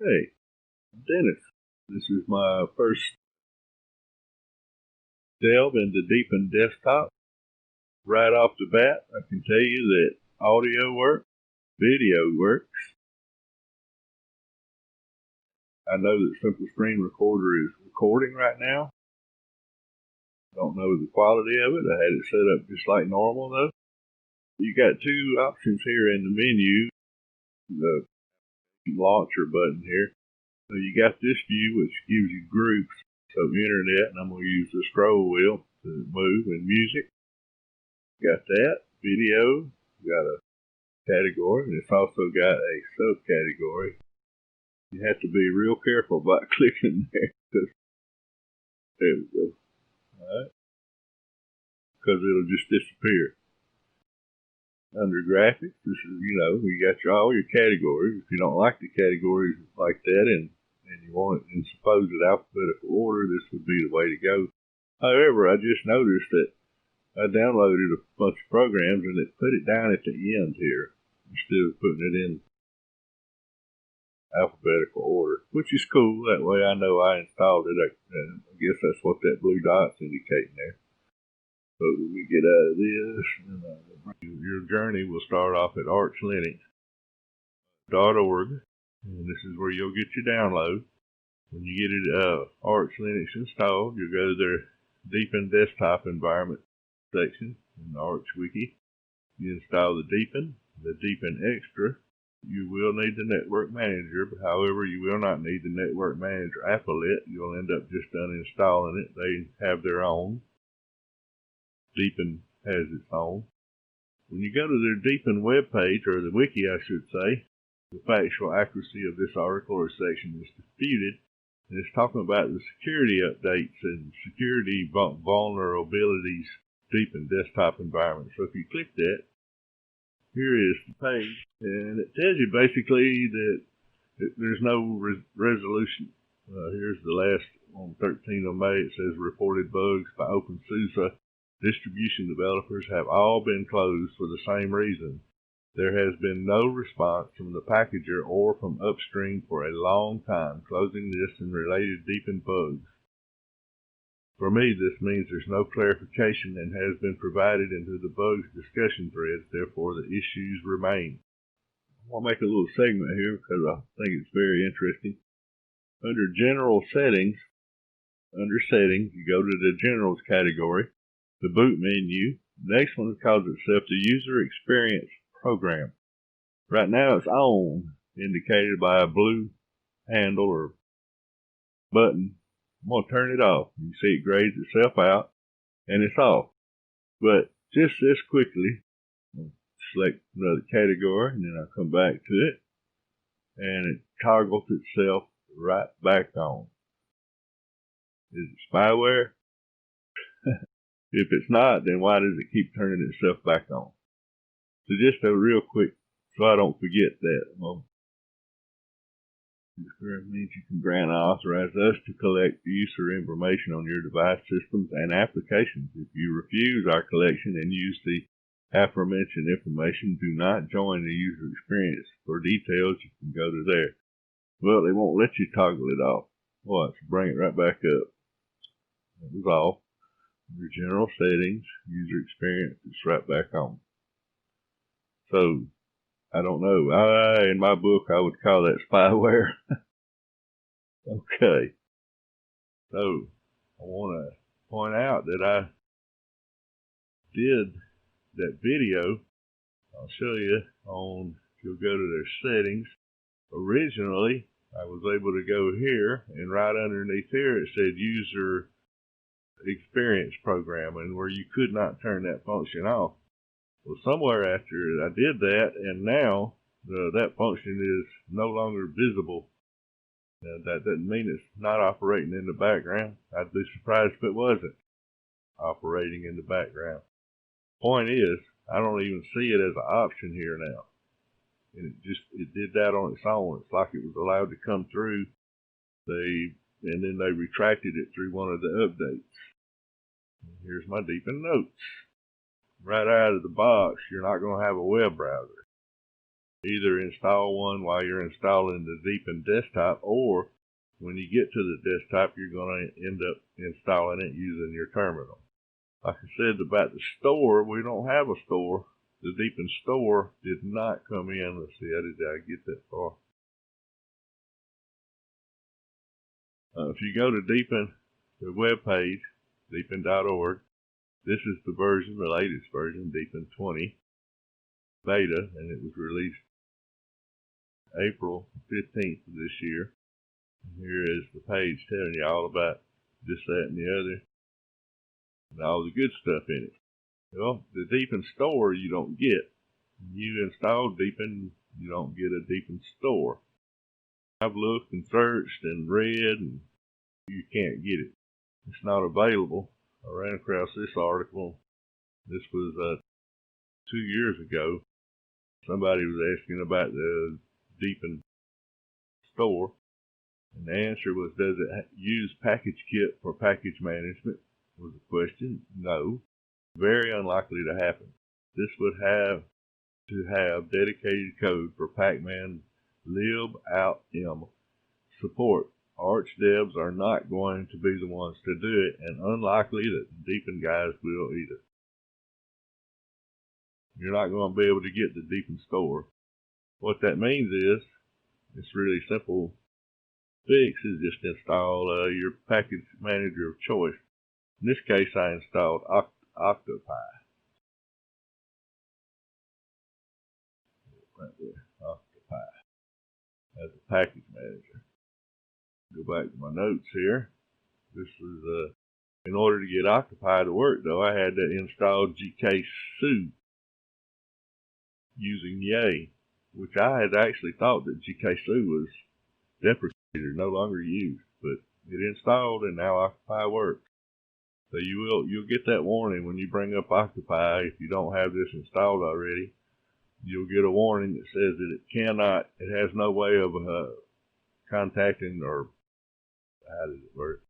Hey, I'm Dennis. This is my first delve into Deepin desktop. Right off the bat, I can tell you that audio works, video works. I know that Simple Screen Recorder is recording right now. Don't know the quality of it. I had it set up just like normal though. You got two options here in the menu. The launcher button here. So you got this view which gives you groups. So internet, and I'm going to use the scroll wheel to move, and music. Got that. Video. Got a category, and it's also got a subcategory. You have to be real careful about clicking there. There we go. Alright. Because it'll just disappear. Under graphics, this is, you got all your categories. If you don't like the categories like that and you want it in supposed alphabetical order, this would be the way to go. However, I just noticed that I downloaded a bunch of programs and it put it down at the end here instead of putting it in alphabetical order, which is cool. That way I know I installed it. I guess that's what that blue dot's indicating there. So when we get out of this, your journey will start off at archlinux.org, and this is where you'll get your download. When you get it Arch Linux installed, you'll go to their Deepin desktop environment section in the Arch Wiki. You install the Deepin Extra. You will need the Network Manager, but however, you will not need the Network Manager applet. You'll end up just uninstalling it. They have their own. Deepin has its own. When you go to their Deepin webpage, or the wiki I should say, the factual accuracy of this article or section is disputed, and it's talking about the security updates and security vulnerabilities Deepin desktop environment. So if you click that, here is the page, and it tells you basically that there's no resolution. Here's the last, on 13th of May, it says reported bugs by OpenSUSE. Distribution developers have all been closed for the same reason. There has been no response from the packager or from upstream for a long time, closing this and related Deepin bugs. For me, this means there's no clarification and has been provided into the bugs discussion threads, therefore the issues remain. I'll make a little segment here because I think it's very interesting. Under General Settings, you go to the Generals category, the boot menu. The next one calls itself the User Experience Program. Right now it's on, indicated by a blue handle or button. I'm going to turn it off. You see it grades itself out, and it's off. But just this quickly, I'll select another category, and then I'll come back to it, and it toggles itself right back on. Is it spyware? If it's not, then why does it keep turning itself back on? So just a real quick, so I don't forget that. This means you can grant authorize us to collect user information on your device, systems, and applications. If you refuse our collection and use the aforementioned information, do not join the user experience. For details, you can go to there. Well, they won't let you toggle it off. Watch, bring it right back up. It was off. Your general settings, user experience, it's right back on. So, I don't know. In my book, I would call that spyware. Okay. So, I want to point out that I did that video. I'll show you on, if you'll go to their settings. Originally, I was able to go here, and right underneath here it said user experience program, and where you could not turn that function off. Well, somewhere after I did that, and now that function is no longer visible. That doesn't mean it's not operating in the background. I'd be surprised if it wasn't operating in the background. Point is, I don't even see it as an option here now. And it did that on its own. It's like it was allowed to come through. And then they retracted it through one of the updates. And here's my Deepin notes. Right out of the box, you're not going to have a web browser. Either install one while you're installing the Deepin desktop, or when you get to the desktop, you're going to end up installing it using your terminal. Like I said about the store, we don't have a store. The Deepin store did not come in. Let's see, how did I get that far? If you go to Deepin, the web page, deepin.org, this is the version, the latest version, Deepin 20 beta, and it was released April 15th of this year. And here is the page telling you all about this, that, and the other, and all the good stuff in it. Well, the Deepin store you don't get. When you install Deepin, you don't get a Deepin store. I've looked and searched and read, and you can't get it. It's not available. I ran across this article. This was 2 years ago. Somebody was asking about the Deepin store, and the answer was, does it use package kit for package management? Was the question. No. Very unlikely to happen. This would have to have dedicated code for pacman liboutm support. Arch devs are not going to be the ones to do it, and unlikely that the Deepin guys will either. You're not going to be able to get the Deepin store. What that means is, it's really simple fix is just install your package manager of choice. In this case, I installed Octopi. Right there, Octopi as a package manager. Go back to my notes here. This was in order to get Octopi to work, though, I had to install GKSU using Yay, which I had actually thought that GKSU was deprecated or no longer used, but it installed and now Octopi works. So you'll get that warning when you bring up Octopi. If you don't have this installed already, you'll get a warning that says that it has no way of contacting, or how does it work?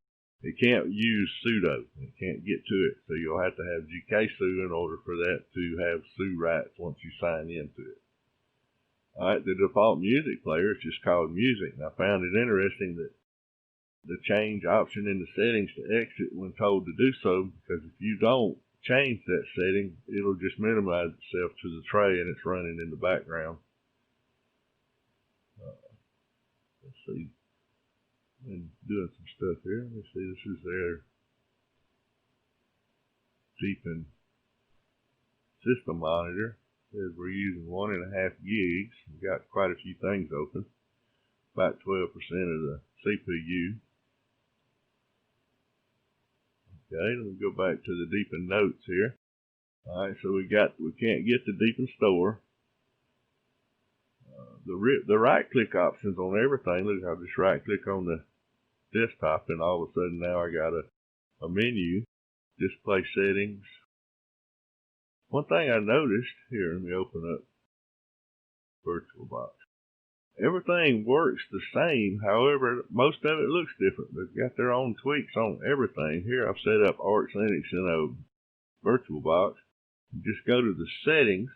It can't use sudo. It can't get to it. So you'll have to have GKSU in order for that to have su rights once you sign into it. Alright, the default music player is just called music. And I found it interesting that the change option in the settings to exit when told to do so, because if you don't change that setting, it'll just minimize itself to the tray and it's running in the background. Let's see. And doing some stuff here. Let's see, this is their Deepin system monitor. It says we're using 1.5 gigs. We've got quite a few things open. About 12% of the CPU. Okay, let me go back to the Deepin notes here. Alright, so we can't get the Deepin store. The right click options on everything. Look, I'll just right click on the desktop and all of a sudden now I got a menu. Display settings. One thing I noticed here, let me open up VirtualBox. Everything works the same, however, most of it looks different. They've got their own tweaks on everything. Here I've set up Arch Linux in a VirtualBox. Just go to the settings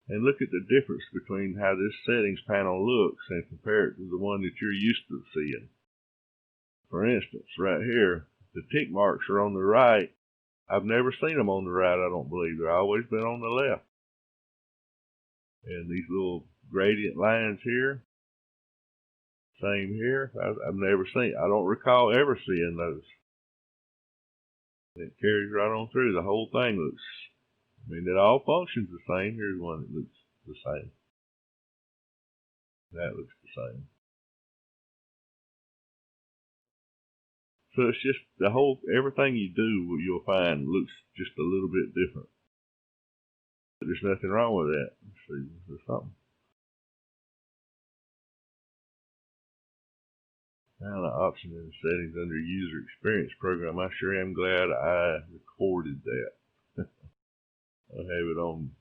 and look at the difference between how this settings panel looks and compare it to the one that you're used to seeing. For instance, right here, the tick marks are on the right. I've never seen them on the right, I don't believe. They've always been on the left. And these little gradient lines here, same here. I've never seen, I don't recall ever seeing those. It carries right on through. The whole thing looks, I mean, it all functions the same. Here's one that looks the same. That looks the same. So it's just the whole, everything you do, you'll find looks just a little bit different. But there's nothing wrong with that. Let's see, is there something? Found an option in the settings under user experience program. I sure am glad I recorded that. I have it on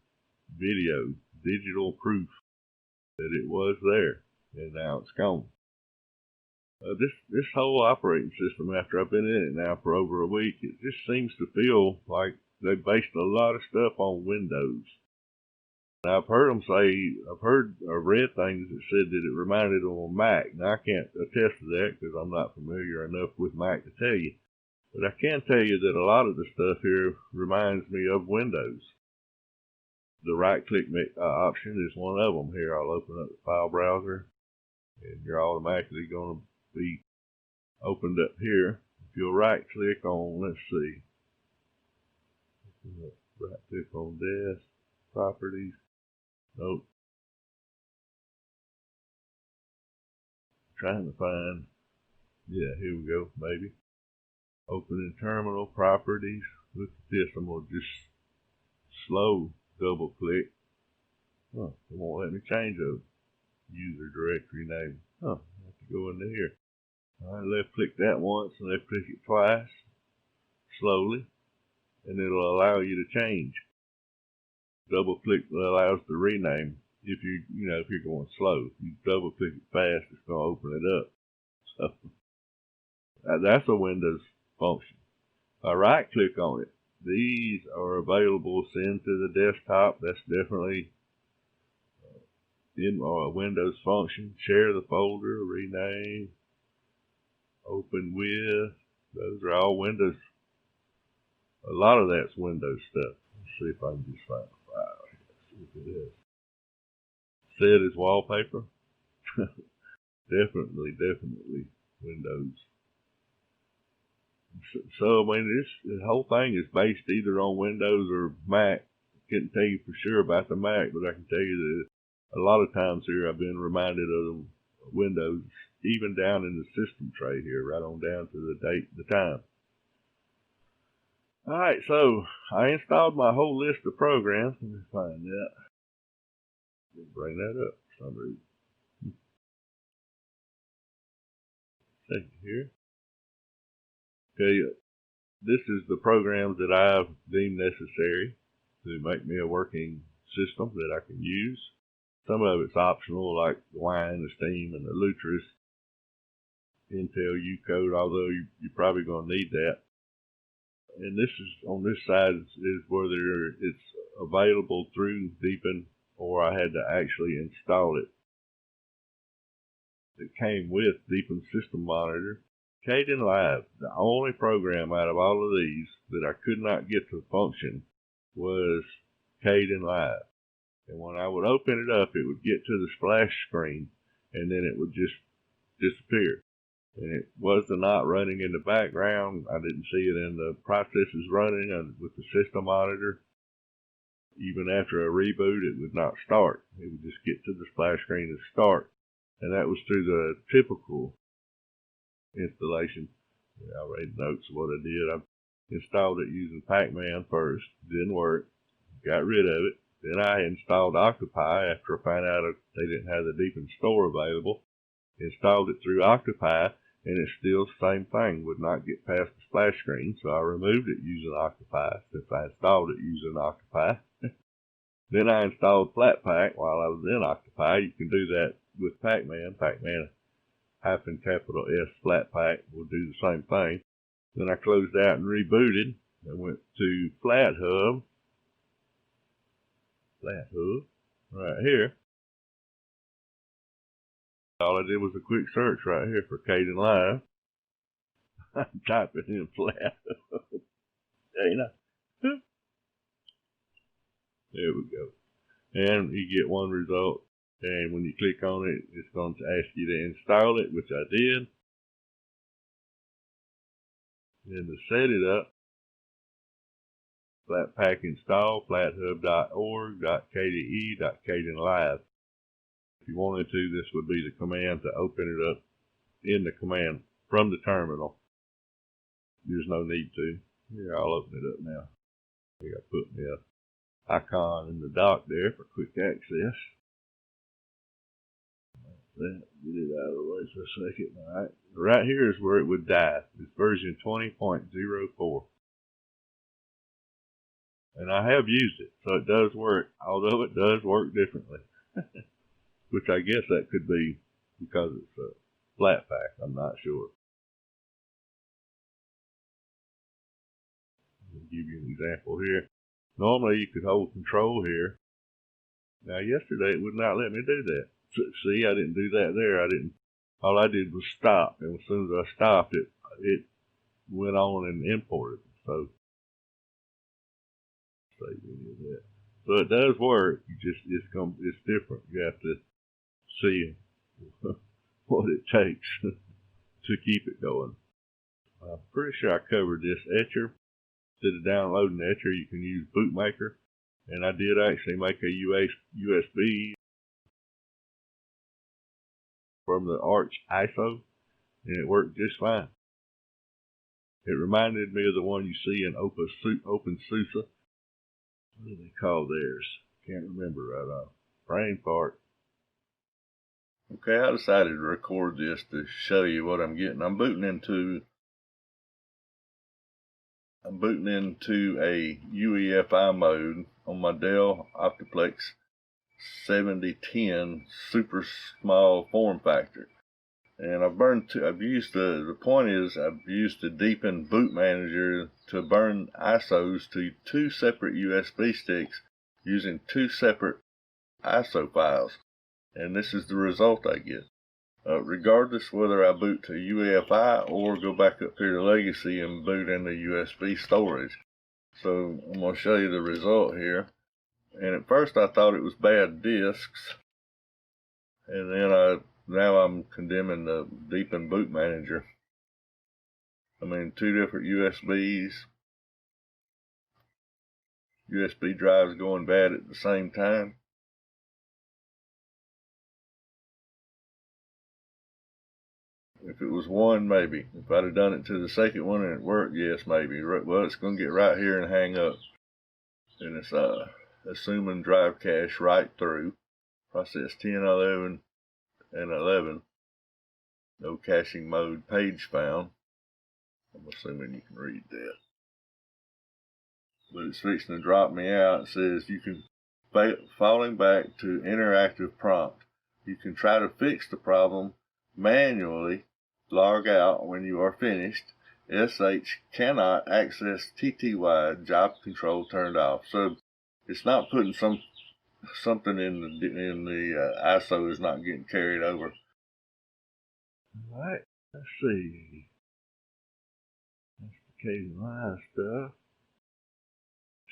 video, digital proof that it was there, and now it's gone. This whole operating system, after I've been in it now for over a week, it just seems to feel like they based a lot of stuff on Windows. And I've heard them say, I've heard or read things that said that it reminded them of Mac. Now I can't attest to that because I'm not familiar enough with Mac to tell you. But I can tell you that a lot of the stuff here reminds me of Windows. The right-click option is one of them. Here, I'll open up the file browser, and you're automatically going to be opened up here. If you'll right-click on, let's see, right-click on Desk, Properties. Nope. Trying to find, yeah, here we go, maybe. Open in Terminal, Properties. Look at this, I'm going to just slow double click. It won't let me change a user directory name. I have to go into here. Alright, left click that once and left click it twice, slowly, and it'll allow you to change. Double click allows the rename. If if you're going slow, if you double click it fast, it's going to open it up. So that's a Windows function. If I right click on it, these are available. Send to the desktop. That's definitely in a Windows function. Share the folder, rename, open with. Those are all Windows. A lot of that's Windows stuff. Let's see if I can just find a file here. Let's see if it is. Set as wallpaper. Definitely Windows. So I mean, the whole thing is based either on Windows or Mac. I can't tell you for sure about the Mac, but I can tell you that a lot of times here I've been reminded of Windows, even down in the system tray here, right on down to the date, the time. Alright, so I installed my whole list of programs. Let me find that. Bring that up for some reason. Second here. Okay, this is the programs that I've deemed necessary to make me a working system that I can use. Some of it's optional, like the Wine, the Steam, and the Lutris. Intel U-code, although you're probably going to need that. And this is on this side is whether it's available through Deepin or I had to actually install it. It came with Deepin System Monitor. Kdenlive, the only program out of all of these that I could not get to function was Kdenlive. And when I would open it up, it would get to the splash screen and then it would just disappear. And it was not running in the background. I didn't see it in the processes running with the system monitor. Even after a reboot, it would not start. It would just get to the splash screen and start. And that was through the typical installation. I read notes of what I did. I installed it using Pacman first. Didn't work. Got rid of it. Then I installed Octopi after I found out they didn't have the Deepin store available. Installed it through Octopi, and it's still the same thing. Would not get past the splash screen, so I removed it using Octopi since I installed it using Octopi. Then I installed Flatpak while I was in Octopi. You can do that with Pacman. Pacman -S Flatpak will do the same thing. Then I closed out and rebooted. I went to FlatHub right here. All I did was a quick search right here for Kdenlive. I'm typing in FlatHub. There we go. And you get one result. And when you click on it, it's going to ask you to install it, which I did. Then to set it up, Flatpak install, flathub.org.kde.kdenlive. If you wanted to, this would be the command to open it up in the command from the terminal. There's no need to. Here, I'll open it up now. Here, I put me a icon in the dock there for quick access. Get it out of the way for a second. Alright. Right here is where it would die. It's version 20.04. And I have used it, so it does work, although it does work differently. Which I guess that could be because it's a flatpak, I'm not sure. I'll give you an example here. Normally you could hold control here Now yesterday it would not let me do that. See, I didn't do that there. All I did was stop, and as soon as I stopped it went on and imported. So save any of that. So it does work. It's different. You have to see what it takes to keep it going. I'm pretty sure I covered this. Etcher. Instead of downloading Etcher, you can use Bootmaker. And I did actually make a USB from the Arch ISO, and it worked just fine. It reminded me of the one you see in OpenSUSE. What do they call theirs? Can't remember right off. Brain fart. Okay, I decided to record this to show you what I'm getting. I'm booting into a UEFI mode on my Dell Optiplex 7010 super small form factor. And I've used the point is I've used the Deepin boot manager to burn ISOs to 2 separate USB sticks using 2 separate ISO files. And this is the result I get. Regardless whether I boot to UEFI or go back up here to Legacy and boot into USB storage. So I'm going to show you the result here. And at first I thought it was bad disks. And then now I'm condemning the Deepin boot manager. I mean, 2 different USB drives going bad at the same time. If it was one, maybe. If I'd have done it to the second one and it worked, yes, maybe. Well, it's going to get right here and hang up. And it's assuming drive cache right through. Process 10, 11, and 11. No caching mode, page found. I'm assuming you can read that. But it's fixing to drop me out. It says you can, falling back to interactive prompt. You can try to fix the problem manually. Log out when you are finished. SH cannot access TTY, job control turned off. So it's not putting something in the ISO is not getting carried over. All right, let's see. That's the Kdenlive stuff.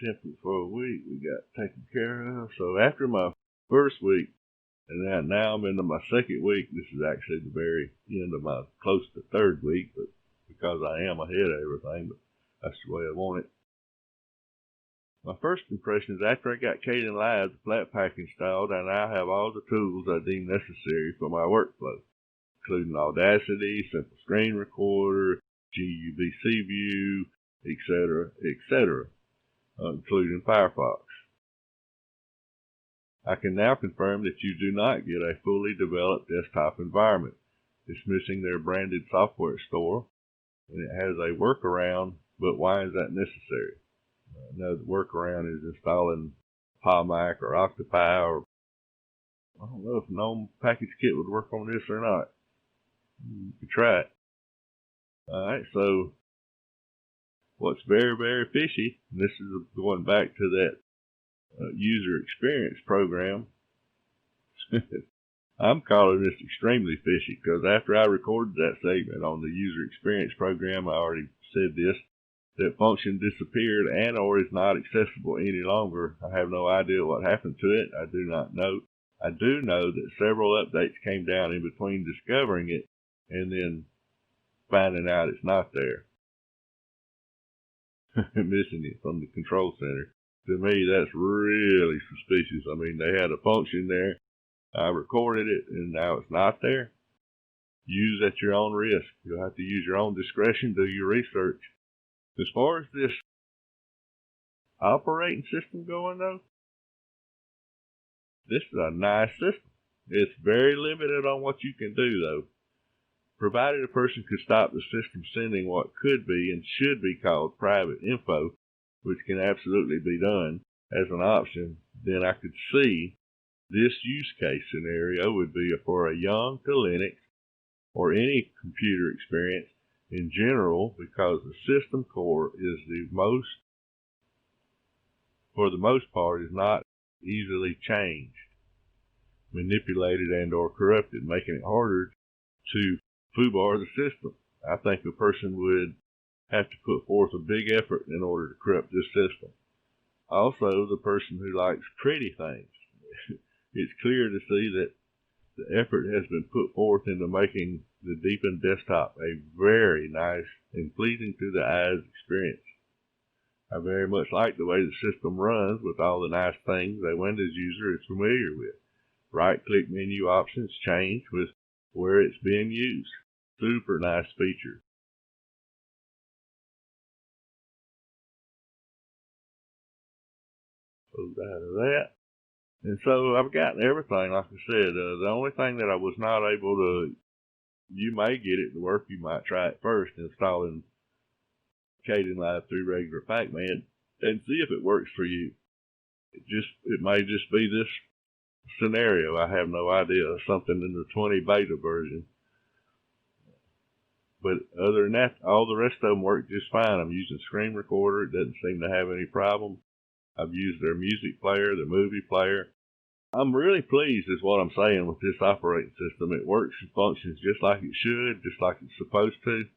Template for a week we got taken care of. So after my first week, and now I'm into my second week. This is actually the very end of my close to third week, but because I am ahead of everything, but that's the way I want it. My first impression is after I got Kdenlive, the flatpak installed, I now have all the tools I deem necessary for my workflow, including Audacity, Simple Screen Recorder, GUBC View, etc., including Firefox. I can now confirm that you do not get a fully developed desktop environment. It's missing their branded software store, and it has a workaround, but why is that necessary? No, the workaround is installing pacman or Octopi, or I don't know if GNOME package kit would work on this or not. You could try it. Alright, so what's very, very fishy, and this is going back to that user experience program. I'm calling this extremely fishy because after I recorded that segment on the user experience program, I already said this, that function disappeared and or is not accessible any longer. I have no idea what happened to it. I do not know. I do know that several updates came down in between discovering it and then finding out it's not there. Missing it from the control center. To me, that's really suspicious. I mean, they had a function there. I recorded it, and now it's not there. Use at your own risk. You'll have to use your own discretion, do your research. As far as this operating system going, though, this is a nice system. It's very limited on what you can do, though. Provided a person could stop the system sending what could be and should be called private info, which can absolutely be done as an option, then I could see this use case scenario would be for a young to Linux or any computer experience in general, because the system core is for the most part, is not easily changed. manipulated and or corrupted, making it harder to foobar the system. I think a person would have to put forth a big effort in order to corrupt this system. Also, the person who likes pretty things. It's clear to see that the effort has been put forth into making the Deepin desktop a very nice and pleasing to the eyes experience. I very much like the way the system runs with all the nice things a Windows user is familiar with. Right-click menu options change with where it's being used. Super nice feature. Close out of that. And so I've gotten everything, like I said. The only thing that I was not able to, you may get it to work, you might try it first, installing Kdenlive through regular pacman and see if it works for you. It may just be this scenario. I have no idea. Something in the 20 beta version. But other than that, all the rest of them work just fine. I'm using Screen Recorder. It doesn't seem to have any problem. I've used their music player, their movie player. I'm really pleased is what I'm saying with this operating system. It works and functions just like it should, just like it's supposed to.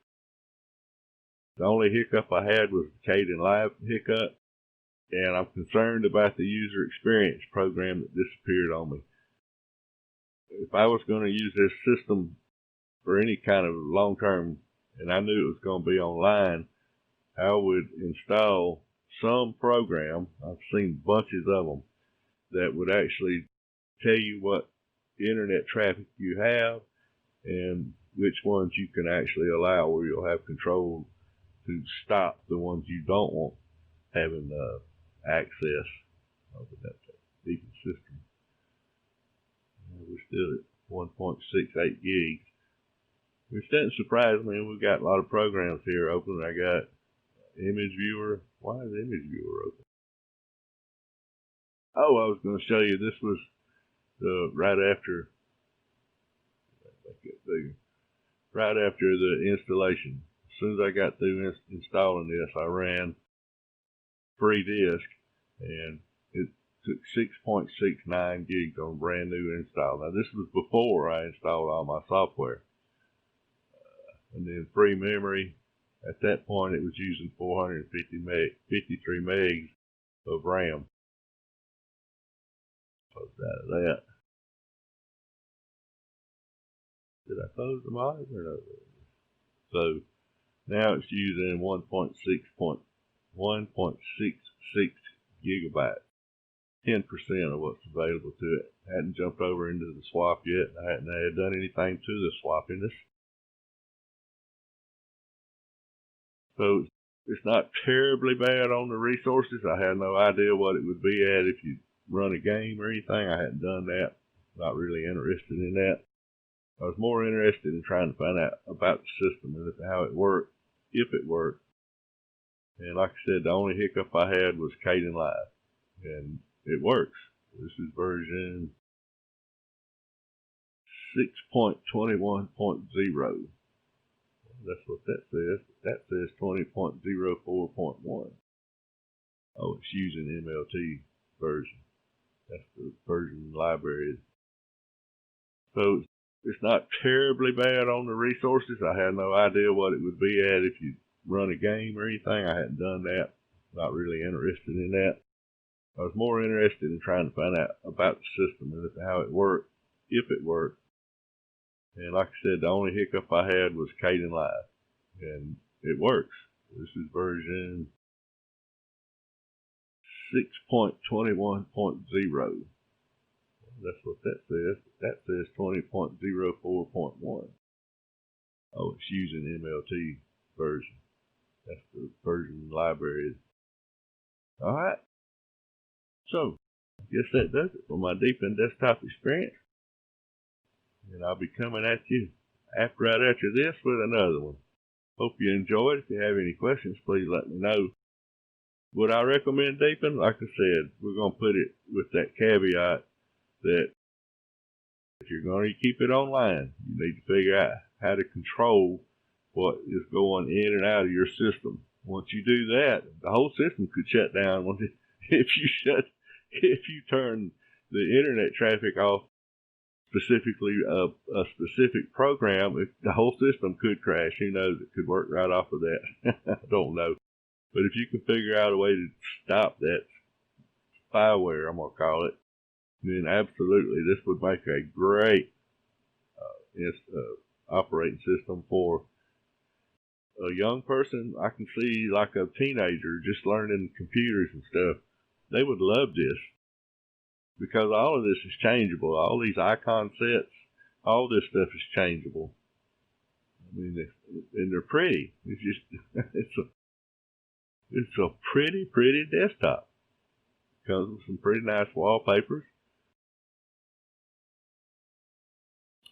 The only hiccup I had was the Kdenlive hiccup, and I'm concerned about the user experience program that disappeared on me. If I was going to use this system for any kind of long-term, and I knew it was going to be online, I would install some program, I've seen bunches of them, that would actually tell you what internet traffic you have and which ones you can actually allow, where you'll have control to stop the ones you don't want having access of that Deepin system. We're still at 1.68 gigs, which doesn't surprise me. We've got a lot of programs here open. I got image viewer. Why is image viewer open? Oh, I was going to show you, this was right after the installation. As soon as I got through installing this, I ran free disk, and it took 6.69 gigs on brand new install. Now this was before I installed all my software. And then free memory, at that point it was using 453 megs of RAM. Close out of that. Did I close the monitor or no? So now it's using 1.66 gigabytes, 10% of what's available to it. I hadn't jumped over into the swap yet. I hadn't done anything to the swappiness. So it's not terribly bad on the resources. I had no idea what it would be at if you run a game or anything. I hadn't done that. Not really interested in that. I was more interested in trying to find out about the system and how it worked, if it worked. And like I said, the only hiccup I had was Kdenlive, and it works. This is version 6.21.0. That's what that says. That says 20.04.1. Oh, it's using MLT version. That's the version library. So it's not terribly bad on the resources. I had no idea what it would be at if you run a game or anything. I hadn't done that. Not really interested in that. I was more interested in trying to find out about the system and how it worked, if it worked. And like I said, the only hiccup I had was Kdenlive, and it works. This is version 6.21.0. That's what that says. That says 20.04.1. Oh, it's using MLT version. That's the version library. All right. So, I guess that does it for my Deepin desktop experience. And I'll be coming at you right after this with another one. Hope you enjoyed. If you have any questions, please let me know. Would I recommend Deepin? Like I said, we're going to put it with that caveat that if you're going to keep it online, you need to figure out how to control what is going in and out of your system. Once you do that, the whole system could shut down if you turn the internet traffic off specifically a specific program, if the whole system could crash. Who knows? It could work right off of that. I don't know. But if you can figure out a way to stop that spyware, I'm going to call it, then absolutely this would make a great operating system for a young person. I can see like a teenager just learning computers and stuff. They would love this because all of this is changeable. All these icon sets, all this stuff is changeable. I mean, and they're pretty. It's just, it's a pretty desktop. Comes with some pretty nice wallpapers,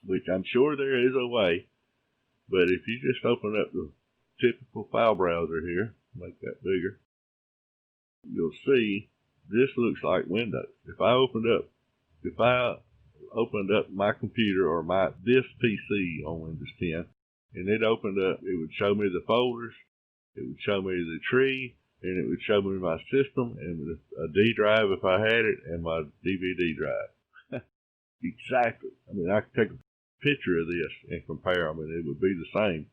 which I'm sure there is a way. But if you just open up the typical file browser here, make that bigger, you'll see this looks like Windows. If I opened up my computer or this PC on Windows 10, and it opened up, it would show me the folders, it would show me the tree, and it would show me my system and a D drive if I had it, and my DVD drive. Exactly. I mean, I could take a picture of this and compare them, and it would be the same.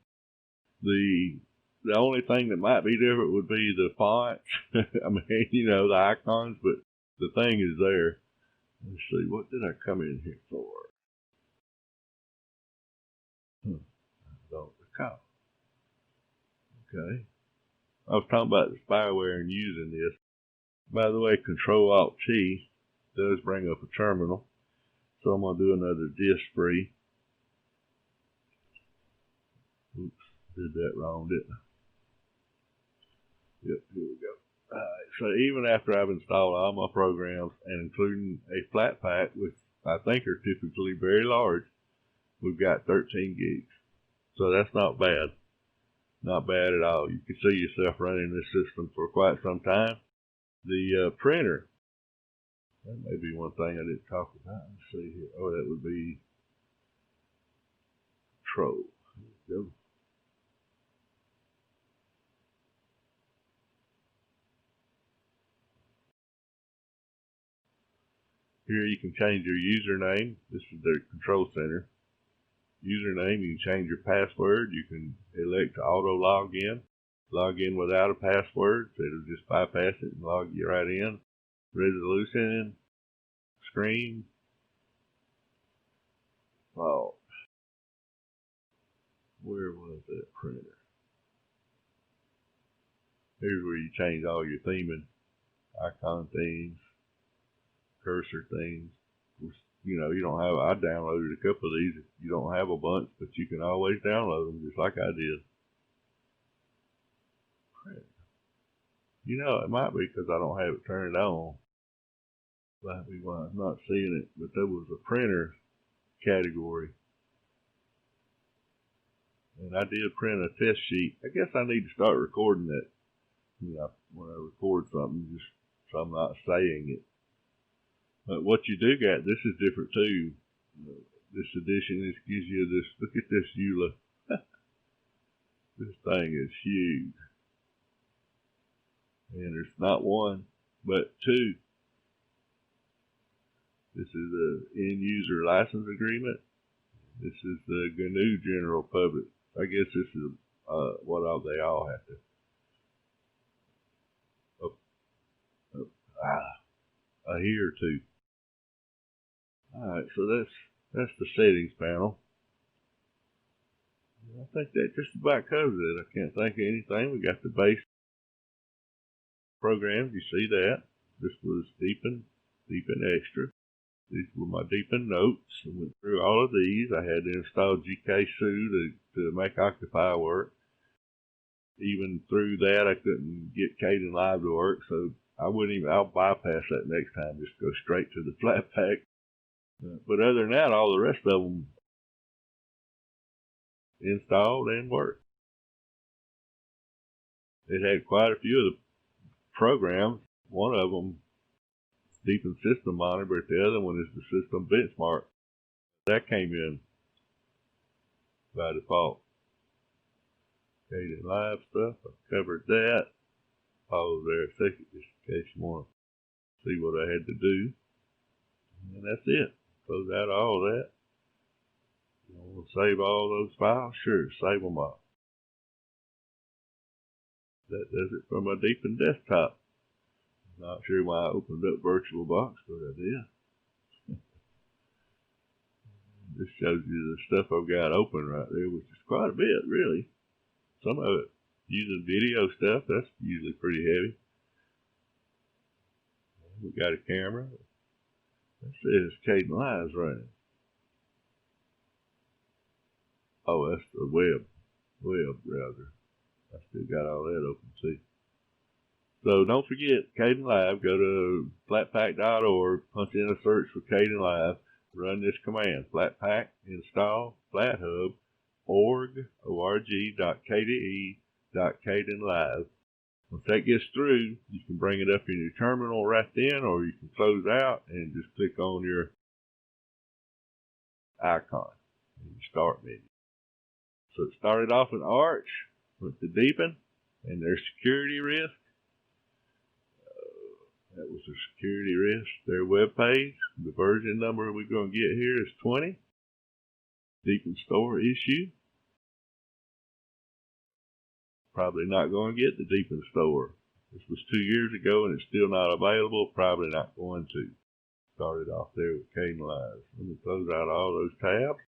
The only thing that might be different would be the fonts. I mean, the icons, but the thing is there. Let's see, what did I come in here for? I don't recall. Okay. I was talking about the spyware and using this. By the way, Control-Alt-T does bring up a terminal. So I'm going to do another disk free. Oops, did that wrong, didn't I? Yep, here we go. Alright, so even after I've installed all my programs, and including a flatpak, which I think are typically very large, we've got 13 gigs. So that's not bad. Not bad at all. You can see yourself running this system for quite some time. The printer, that may be one thing I didn't talk about. Let's see here. Oh, that would be Control. There we go. Here you can change your username. This is the control center. Username, you can change your password. You can elect to auto log in without a password, so it'll just bypass it and log you right in. Resolution, screen, oh, where was that printer? Here's where you change all your theming, icon themes, cursor themes. You don't have, I downloaded a couple of these. You don't have a bunch, but you can always download them just like I did. It might be because I don't have it turned on. Might be why I'm not seeing it, but there was a printer category. And I did print a test sheet. I guess I need to start recording that. When I record something, just so I'm not saying it. But what you do got, this is different too. This edition, this gives you this, look at this EULA. This thing is huge. And there's not one, but two. This is the end user license agreement. This is the GNU General Public. I guess this is what all they all have to. Here or two. Alright, so that's the settings panel. I think that just about covers it. I can't think of anything. We got the base programs. You see that. This was Deepin Extra. These were my Deepin notes. I went through all of these. I had to install GKSU to make Occupy work. Even through that, I couldn't get Kdenlive to work, so I'll bypass that next time. Just go straight to the flatpak. But other than that, all the rest of them installed and worked. It had quite a few of the programs. One of them, Deepin System Monitor, but the other one is the System Benchmark. That came in by default. Kdenlive stuff, I covered that. Pause there a second just in case you want to see what I had to do. And that's it. Close out all that. save all those files? Sure, save them all. That does it for my Deepin desktop. Not sure why I opened up VirtualBox, but I did. This shows you the stuff I've got open right there, which is quite a bit, really. Some of it using video stuff, that's usually pretty heavy. We got a camera. That says Kdenlive's running. Oh, that's the web browser. I still got all that open too. So don't forget, Kdenlive. Go to flatpak.org, punch in a search for Kdenlive, run this command: flatpak install flathub org.kde.kdenlive. Once that gets through, you can bring it up in your terminal right then, or you can close out and just click on your icon in your start menu. So it started off in Arch, went to Deepin, and their security risk. That was the security risk. Their web page, the version number we're going to get here is 20. Deepin store issue. Probably not going to get the Deepin store. This was 2 years ago and it's still not available. Probably not going to. Started off there with Kdenlive. Let me close out all those tabs.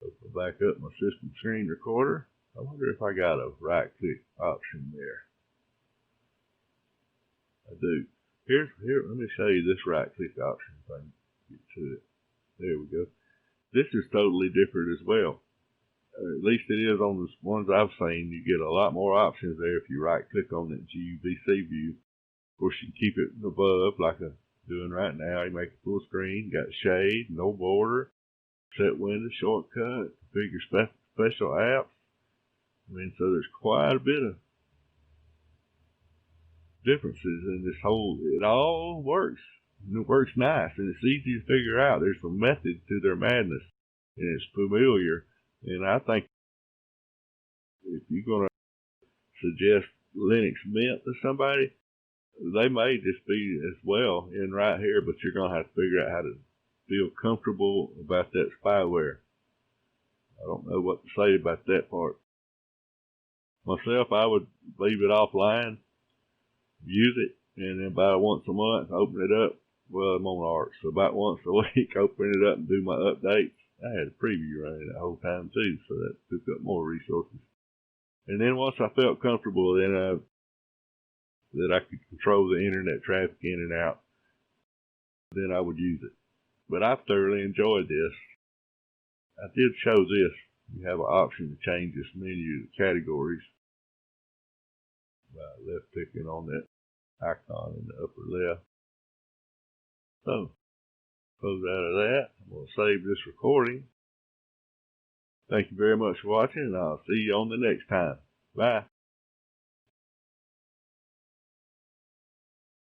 Open back up my system screen recorder. I wonder if I got a right click option there. I do. Here, let me show you this right click option thing. Get to it. There we go. This is totally different as well. At least it is on the ones I've seen. You get a lot more options there if you right click on that GUVC view. Of course, you can keep it above like I'm doing right now. You make it full screen, got shade, no border, set window shortcut, configure special apps. I mean, so there's quite a bit of differences in this whole, it all works. And it works nice, and it's easy to figure out. There's some method to their madness, and it's familiar. And I think if you're going to suggest Linux Mint to somebody, they may just be as well in right here, but you're going to have to figure out how to feel comfortable about that spyware. I don't know what to say about that part. Myself, I would leave it offline, use it, and then about once a month, open it up. Well, I'm on Arch, so about once a week, open it up and do my updates. I had a preview running that whole time too, so that took up more resources. And then once I felt comfortable, then that I could control the internet traffic in and out, then I would use it. But I thoroughly enjoyed this. I did show this. You have an option to change this menu to categories by left clicking on that icon in the upper left. So, close out of that. I'm going to save this recording. Thank you very much for watching, and I'll see you on the next time. Bye.